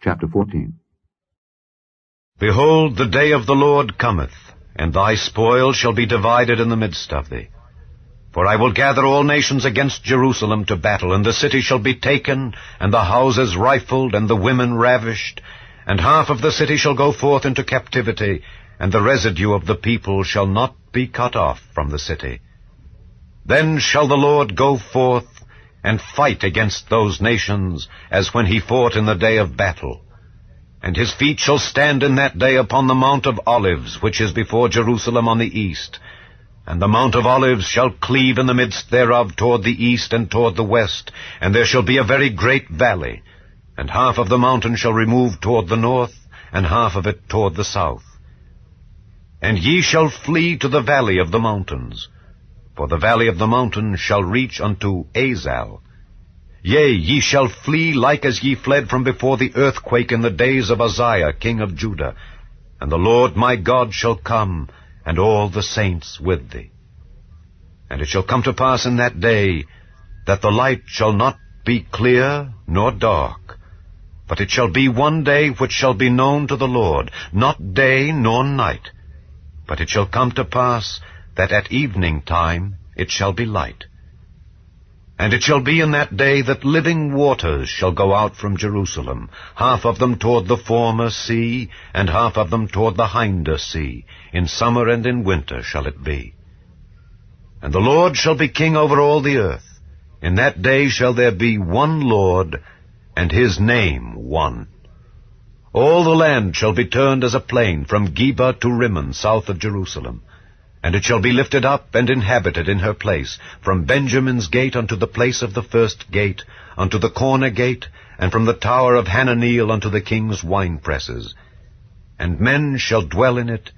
Chapter 14. Behold, the day of the Lord cometh, and thy spoil shall be divided in the midst of thee. For I will gather all nations against Jerusalem to battle, and the city shall be taken, and the houses rifled, and the women ravished, and half of the city shall go forth into captivity, and the residue of the people shall not be cut off from the city. Then shall the Lord go forth and fight against those nations, as when he fought in the day of battle. And his feet shall stand in that day upon the Mount of Olives, which is before Jerusalem on the east. And the Mount of Olives shall cleave in the midst thereof toward the east and toward the west, and there shall be a very great valley. And half of the mountain shall remove toward the north, and half of it toward the south. And ye shall flee to the valley of the mountains, for the valley of the mountain shall reach unto Aslan. Yea, ye shall flee like as ye fled from before the earthquake in the days of Uzziah, king of Judah. And the Lord my God shall come, and all the saints with thee. And it shall come to pass in that day, that the light shall not be clear nor dark, but it shall be one day which shall be known to the Lord, not day nor night. But it shall come to pass, that at evening time it shall be light. And it shall be in that day that living waters shall go out from Jerusalem, half of them toward the former sea, and half of them toward the hinder sea. In summer and in winter shall it be. And the Lord shall be king over all the earth. In that day shall there be one Lord, and his name one. All the land shall be turned as a plain, from Geba to Rimmon, south of Jerusalem. And it shall be lifted up and inhabited in her place, from Benjamin's gate unto the place of the first gate, unto the corner gate, and from the tower of Hananeel unto the king's winepresses. And men shall dwell in it,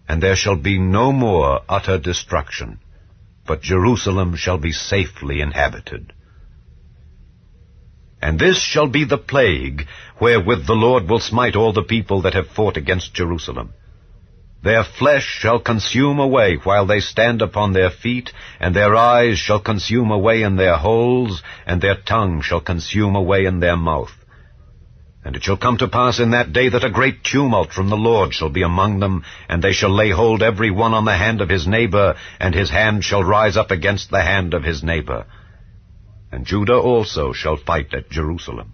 and there shall be no more utter destruction, but Jerusalem shall be safely inhabited. And this shall be the plague wherewith the Lord will smite all the people that have fought against Jerusalem. Their flesh shall consume away while they stand upon their feet, and their eyes shall consume away in their holes, and their tongue shall consume away in their mouth. And it shall come to pass in that day that a great tumult from the Lord shall be among them, and they shall lay hold every one on the hand of his neighbor, and his hand shall rise up against the hand of his neighbor. And Judah also shall fight at Jerusalem.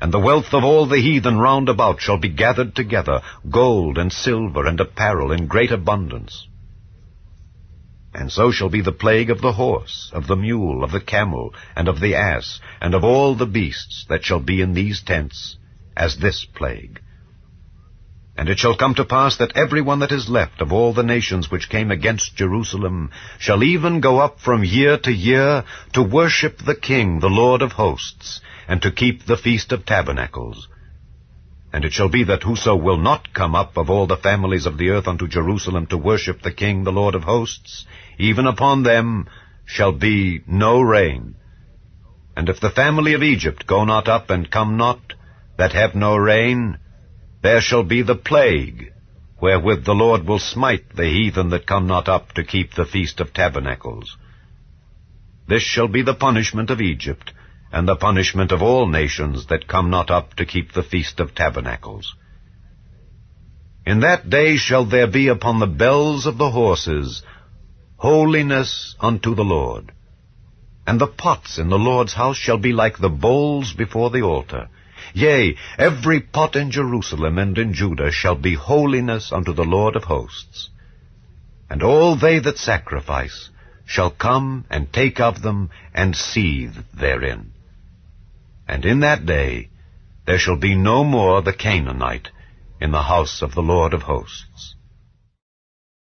And the wealth of all the heathen round about shall be gathered together, gold and silver and apparel in great abundance. And so shall be the plague of the horse, of the mule, of the camel, and of the ass, and of all the beasts that shall be in these tents, as this plague. And it shall come to pass that every one that is left of all the nations which came against Jerusalem shall even go up from year to year to worship the King, the Lord of hosts, and to keep the Feast of Tabernacles. And it shall be that whoso will not come up of all the families of the earth unto Jerusalem to worship the King, the Lord of hosts, even upon them shall be no rain. And if the family of Egypt go not up and come not, that have no rain, there shall be the plague, wherewith the Lord will smite the heathen that come not up to keep the Feast of Tabernacles. This shall be the punishment of Egypt, and the punishment of all nations that come not up to keep the Feast of Tabernacles. In that day shall there be upon the bells of the horses holiness unto the Lord. And the pots in the Lord's house shall be like the bowls before the altar. Yea, every pot in Jerusalem and in Judah shall be holiness unto the Lord of hosts. And all they that sacrifice shall come and take of them and seethe therein. And in that day there shall be no more the Canaanite in the house of the Lord of hosts.